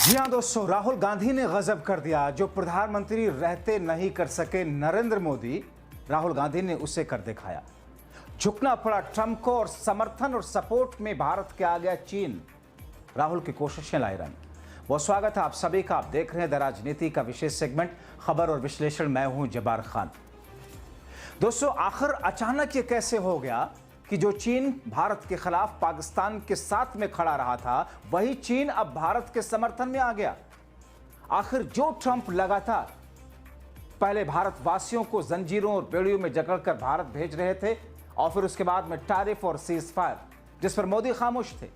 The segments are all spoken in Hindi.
जी हाँ दोस्तों, राहुल गांधी ने गजब कर दिया। जो प्रधानमंत्री रहते नहीं कर सके नरेंद्र मोदी, राहुल गांधी ने उसे कर दिखाया। झुकना पड़ा ट्रंप को और समर्थन और सपोर्ट में भारत के आ गया चीन। राहुल की कोशिशें लाई रंग। बहुत स्वागत है आप सभी का। आप देख रहे हैं द राजनीति का विशेष सेगमेंट खबर और विश्लेषण। मैं हूं जब्बार खान। दोस्तों, आखिर अचानक ये कैसे हो गया कि जो चीन भारत के खिलाफ पाकिस्तान के साथ में खड़ा रहा था, वही चीन अब भारत के समर्थन में आ गया। आखिर जो ट्रंप लगातार पहले भारतवासियों को जंजीरों और बेड़ियों में जकड़कर भारत भेज रहे थे और फिर उसके बाद में टैरिफ और सीज फायर जिस पर मोदी खामोश थे,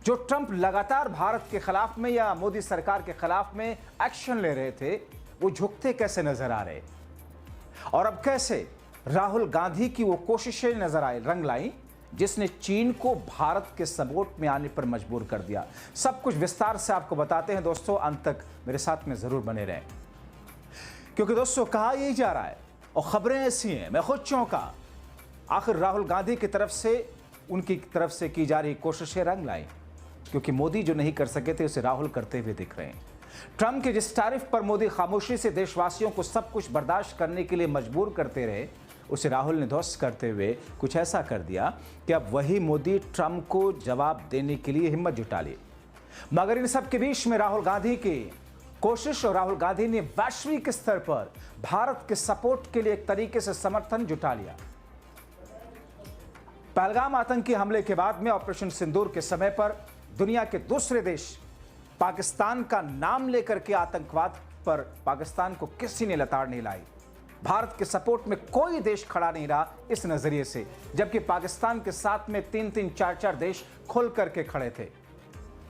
जो ट्रंप लगातार भारत के खिलाफ में या मोदी सरकार के खिलाफ में एक्शन ले रहे थे, वो झुकते कैसे नजर आ रहे। और अब कैसे राहुल गांधी की वो कोशिशें नजर आई, रंग लाई, जिसने चीन को भारत के सपोर्ट में आने पर मजबूर कर दिया। सब कुछ विस्तार से आपको बताते हैं दोस्तों, अंत तक मेरे साथ में जरूर बने रहें, क्योंकि दोस्तों कहा यही जा रहा है और खबरें ऐसी हैं, मैं खुद चौंका। आखिर राहुल गांधी की तरफ से, उनकी तरफ से की जा रही कोशिशें रंग लाई, क्योंकि मोदी जो नहीं कर सके थे उसे राहुल करते हुए दिख रहे हैं। ट्रंप के जिस टैरिफ पर मोदी खामोशी से देशवासियों को सब कुछ बर्दाश्त करने के लिए मजबूर करते रहे, उसे राहुल ने ध्वस्त करते हुए कुछ ऐसा कर दिया कि अब वही मोदी ट्रंप को जवाब देने के लिए हिम्मत जुटा ली। मगर इन सब के बीच में राहुल गांधी की कोशिश और राहुल गांधी ने वैश्विक स्तर पर भारत के सपोर्ट के लिए एक तरीके से समर्थन जुटा लिया। पहलगाम आतंकी हमले के बाद में ऑपरेशन सिंदूर के समय पर दुनिया के दूसरे देश पाकिस्तान का नाम लेकर के आतंकवाद पर पाकिस्तान को किसी ने लताड़ नहीं लाई। भारत के सपोर्ट में कोई देश खड़ा नहीं रहा इस नजरिए से, जबकि पाकिस्तान के साथ में 3-3, 4-4 देश खुल करके खड़े थे।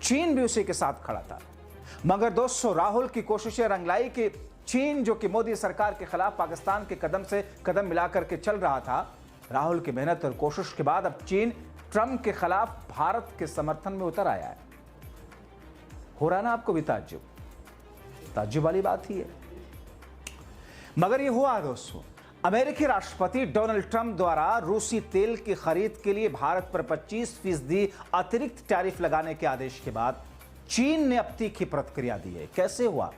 चीन भी उसी के साथ खड़ा था। मगर दोस्तों, राहुल की कोशिशें रंग लाई कि चीन जो कि मोदी सरकार के खिलाफ पाकिस्तान के कदम से कदम मिला करके चल रहा था, राहुल की मेहनत और कोशिश के बाद अब चीन ट्रंप के खिलाफ भारत के समर्थन में उतर आया है। हो रहा ना आपको भी ताज्जुब वाली बात ही है। मगर ये हुआ दोस्तों, अमेरिकी राष्ट्रपति डोनाल्ड ट्रंप द्वारा रूसी तेल की खरीद के लिए भारत पर 25% अतिरिक्त टैरिफ लगाने के आदेश के बाद चीन ने अब तीखी प्रतिक्रिया दी है। कैसे हुआ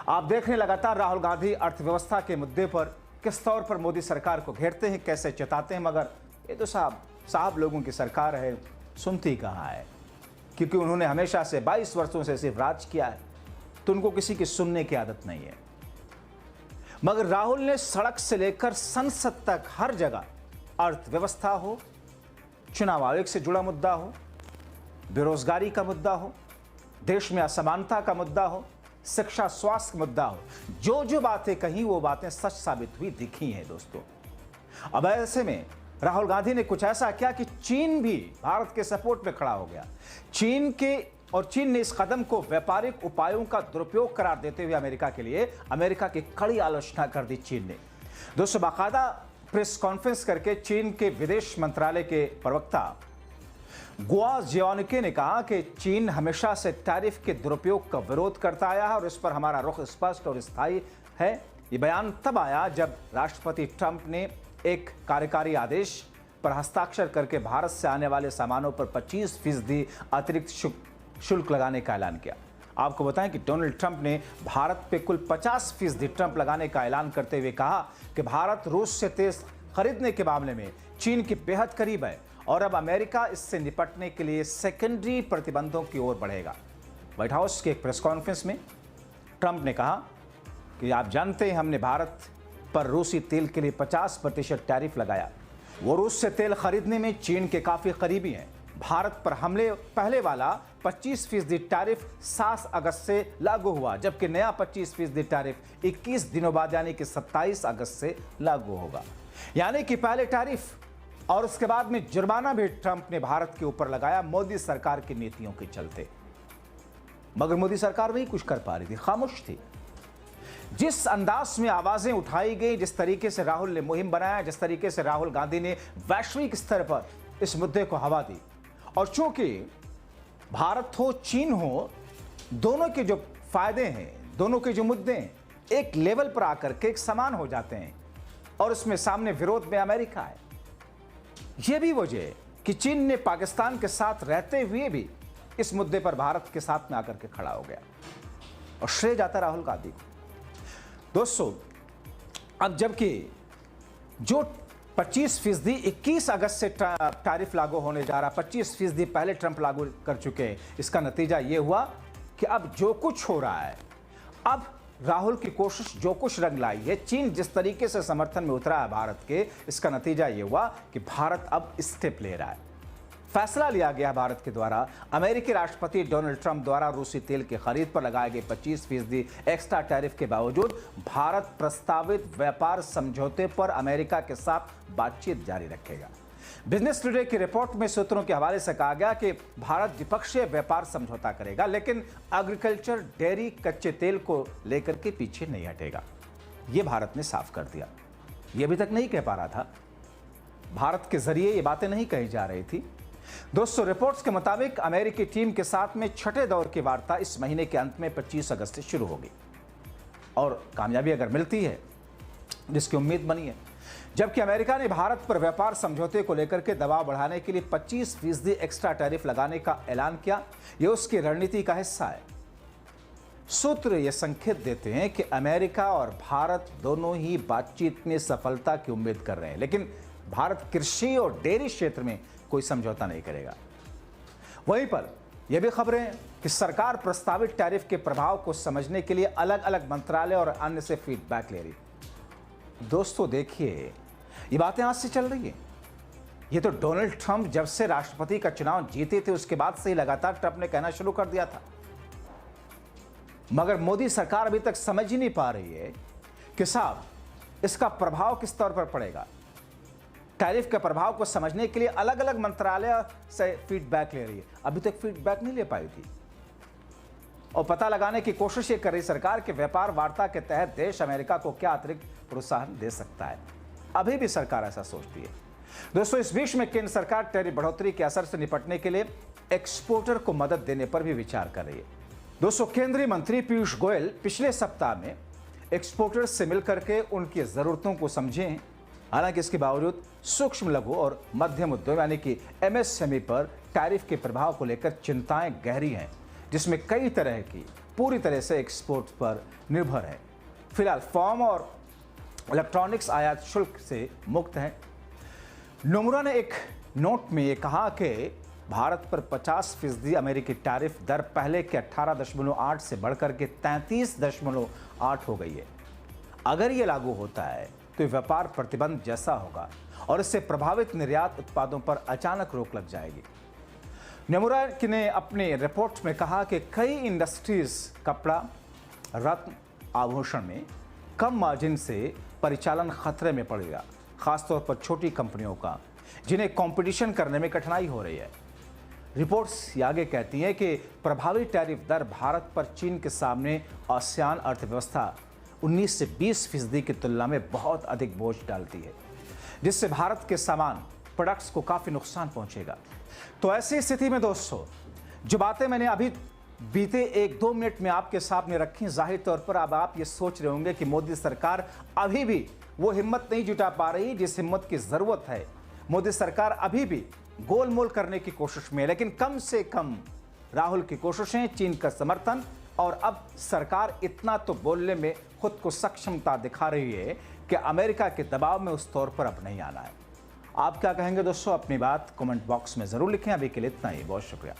आप देख रहे हैं। लगातार राहुल गांधी अर्थव्यवस्था के मुद्दे पर किस तौर पर मोदी सरकार को घेरते हैं, कैसे चेताते हैं। मगर ये तो साहब लोगों की सरकार है, सुनती कहाँ है, क्योंकि उन्होंने हमेशा से 22 वर्षों से सिर्फ राज किया है, तो उनको किसी की सुनने की आदत नहीं है। मगर राहुल ने सड़क से लेकर संसद तक हर जगह, अर्थव्यवस्था हो, चुनाव आयोग से जुड़ा मुद्दा हो, बेरोजगारी का मुद्दा हो, देश में असमानता का मुद्दा हो, शिक्षा स्वास्थ्य का मुद्दा हो, जो जो बातें कही वो बातें सच साबित हुई दिखी हैं दोस्तों। अब ऐसे में राहुल गांधी ने कुछ ऐसा किया कि चीन भी भारत के सपोर्ट में खड़ा हो गया। चीन ने इस कदम को व्यापारिक उपायों का दुरुपयोग करार देते हुए अमेरिका के लिए अमेरिका की कड़ी आलोचना कर दी चीन ने। दोस्तों, बाकायदा प्रेस कॉन्फ्रेंस करके चीन के विदेश मंत्रालय के प्रवक्ता गुआ जियानिके ने कहा कि चीन हमेशा से टैरिफ के दुरुपयोग का विरोध करता आया है और इस पर हमारा रुख स्पष्ट और स्थायी है। ये बयान तब आया जब राष्ट्रपति ट्रंप ने एक कार्यकारी आदेश पर हस्ताक्षर करके भारत से आने वाले सामानों पर 25% अतिरिक्त शुल्क लगाने का ऐलान किया। आपको बताएं कि डोनाल्ड ट्रंप ने भारत पे कुल 50% ट्रंप लगाने का ऐलान करते हुए कहा कि भारत रूस से तेल खरीदने के मामले में चीन के बेहद करीब है और अब अमेरिका इससे निपटने के लिए सेकेंडरी प्रतिबंधों की ओर बढ़ेगा। व्हाइट हाउस के एक प्रेस कॉन्फ्रेंस में ट्रंप ने कहा कि आप जानते हैं, हमने भारत पर रूसी तेल के लिए 50% टैरिफ लगाया। वो रूस से तेल खरीदने में चीन के काफी करीबी हैं। भारत पर हमले पहले वाला 25% टैरिफ 7 अगस्त से लागू हुआ, जबकि नया 25% टैरिफ 21 दिनों बाद यानी कि 27 अगस्त से लागू होगा। यानी कि पहले टैरिफ और उसके बाद में जुर्माना भी ट्रंप ने भारत के ऊपर लगाया मोदी सरकार की नीतियों के चलते। मगर मोदी सरकार वही कुछ कर पा रही थी, खामोश थी। जिस अंदाज में आवाजें उठाई गई, जिस तरीके से राहुल ने मुहिम बनाया, जिस तरीके से राहुल गांधी ने वैश्विक स्तर पर इस मुद्दे को हवा दी, और चूंकि भारत हो चीन हो, दोनों के जो फायदे हैं, दोनों के जो मुद्दे हैं, एक लेवल पर आकर के एक समान हो जाते हैं और उसमें सामने विरोध में अमेरिका है। यह भी वजह है कि चीन ने पाकिस्तान के साथ रहते हुए भी इस मुद्दे पर भारत के साथ में आकर के खड़ा हो गया और श्रेय जाता राहुल गांधी को। दोस्तों, अब जबकि जो 25% 21 अगस्त से टैरिफ लागू होने जा रहा, 25% पहले ट्रंप लागू कर चुके हैं, इसका नतीजा यह हुआ कि अब जो कुछ हो रहा है, अब राहुल की कोशिश जो कुछ रंग लाई है, चीन जिस तरीके से समर्थन में उतरा है भारत के, इसका नतीजा यह हुआ कि भारत अब स्टेप ले रहा है। फैसला लिया गया भारत के द्वारा अमेरिकी राष्ट्रपति डोनाल्ड ट्रंप द्वारा रूसी तेल की खरीद पर लगाए गए 25% एक्स्ट्रा टैरिफ के बावजूद भारत प्रस्तावित व्यापार समझौते पर अमेरिका के साथ बातचीत जारी रखेगा। बिजनेस टुडे की रिपोर्ट में सूत्रों के हवाले से कहा गया कि भारत द्विपक्षीय व्यापार समझौता करेगा, लेकिन एग्रीकल्चर, डेयरी, कच्चे तेल को लेकर के पीछे नहीं हटेगा। यह भारत ने साफ कर दिया। यह अभी तक नहीं कह पा रहा था, भारत के जरिए ये बातें नहीं कही जा रही थी। दोस्तों, रिपोर्ट्स के मुताबिक अमेरिकी टीम के साथ में छठे दौर की वार्ता इस महीने के अंत में 25 अगस्त से शुरू होगी और कामयाबी अगर मिलती है, जिसकी उम्मीद बनी है, जबकि अमेरिका ने भारत पर व्यापार समझौते को लेकर के दबाव बढ़ाने के लिए 25% एक्स्ट्रा टैरिफ लगाने का ऐलान किया। यह उसकी रणनीति का हिस्सा है। सूत्र यह संकेत देते हैं कि अमेरिका और भारत दोनों ही बातचीत में सफलता की उम्मीद कर रहे हैं, लेकिन भारत कृषि और डेयरी क्षेत्र में कोई समझौता नहीं करेगा। वहीं पर यह भी खबरें हैं कि सरकार प्रस्तावित टैरिफ के प्रभाव को समझने के लिए अलग अलग मंत्रालय और अन्य से फीडबैक ले रही है। दोस्तों देखिए, ये बातें आज से चल रही है। ये तो डोनाल्ड ट्रंप जब से राष्ट्रपति का चुनाव जीते थे, उसके बाद से ही लगातार ट्रंप ने कहना शुरू कर दिया था। मगर मोदी सरकार अभी तक समझ ही नहीं पा रही है कि साहब इसका प्रभाव किस तौर पर पड़ेगा। टैरिफ के प्रभाव को समझने के लिए अलग अलग मंत्रालय से फीडबैक ले रही है। अभी तक फीडबैक नहीं ले पाई थी और पता लगाने की कोशिश ये कर रही सरकार कि व्यापार वार्ता के तहत देश अमेरिका को क्या अतिरिक्त प्रोत्साहन दे सकता है। अभी भी सरकार ऐसा सोचती है। दोस्तों, इस बीच में केंद्र सरकार टैरिफ बढ़ोतरी के असर से निपटने के लिए एक्सपोर्टर को मदद देने पर भी विचार कर रही है। दोस्तों, केंद्रीय मंत्री पीयूष गोयल पिछले सप्ताह में एक्सपोर्टर्स से मिलकर के उनकी जरूरतों को समझे। हालांकि इसके बावजूद सूक्ष्म, लघु और मध्यम उद्योग यानी कि एमएसएमई पर टैरिफ के प्रभाव को लेकर चिंताएं गहरी हैं, जिसमें कई तरह की पूरी तरह से एक्सपोर्ट पर निर्भर है। फिलहाल फॉर्म और इलेक्ट्रॉनिक्स आयात शुल्क से मुक्त है। नोमुरा ने एक नोट में यह कहा कि भारत पर 50% अमेरिकी टैरिफ दर पहले के 18.8 से बढ़कर के 33.8 हो गई है। अगर यह लागू होता है तो व्यापार प्रतिबंध जैसा होगा और इससे प्रभावित निर्यात उत्पादों पर अचानक रोक लग जाएगी। नोमुरा ने अपनी रिपोर्ट में कहा कि कई इंडस्ट्रीज कपड़ा, रत्न, आभूषण में कम मार्जिन से परिचालन खतरे में पड़ेगा, खासतौर पर छोटी कंपनियों का, जिन्हें कंपटीशन करने में कठिनाई हो रही है। रिपोर्ट्स आगे कहती हैं कि प्रभावी टैरिफ दर भारत पर चीन के सामने आसियान अर्थव्यवस्था 19 से 20% की तुलना में बहुत अधिक बोझ डालती है, जिससे भारत के सामान, प्रोडक्ट्स को काफ़ी नुकसान पहुंचेगा। तो ऐसी स्थिति में दोस्तों, जो बातें मैंने अभी बीते 1-2 मिनट में आपके सामने रखी, जाहिर तौर पर अब आप ये सोच रहे होंगे कि मोदी सरकार अभी भी वो हिम्मत नहीं जुटा पा रही जिस हिम्मत की ज़रूरत है। मोदी सरकार अभी भी गोलमोल करने की कोशिश में है, लेकिन कम से कम राहुल की कोशिशें, चीन का समर्थन और अब सरकार इतना तो बोलने में खुद को सक्षमता दिखा रही है कि अमेरिका के दबाव में उस तौर पर अब नहीं आना है। आप क्या कहेंगे दोस्तों? अपनी बात कमेंट बॉक्स में ज़रूर लिखें। अभी के लिए इतना ही, बहुत शुक्रिया।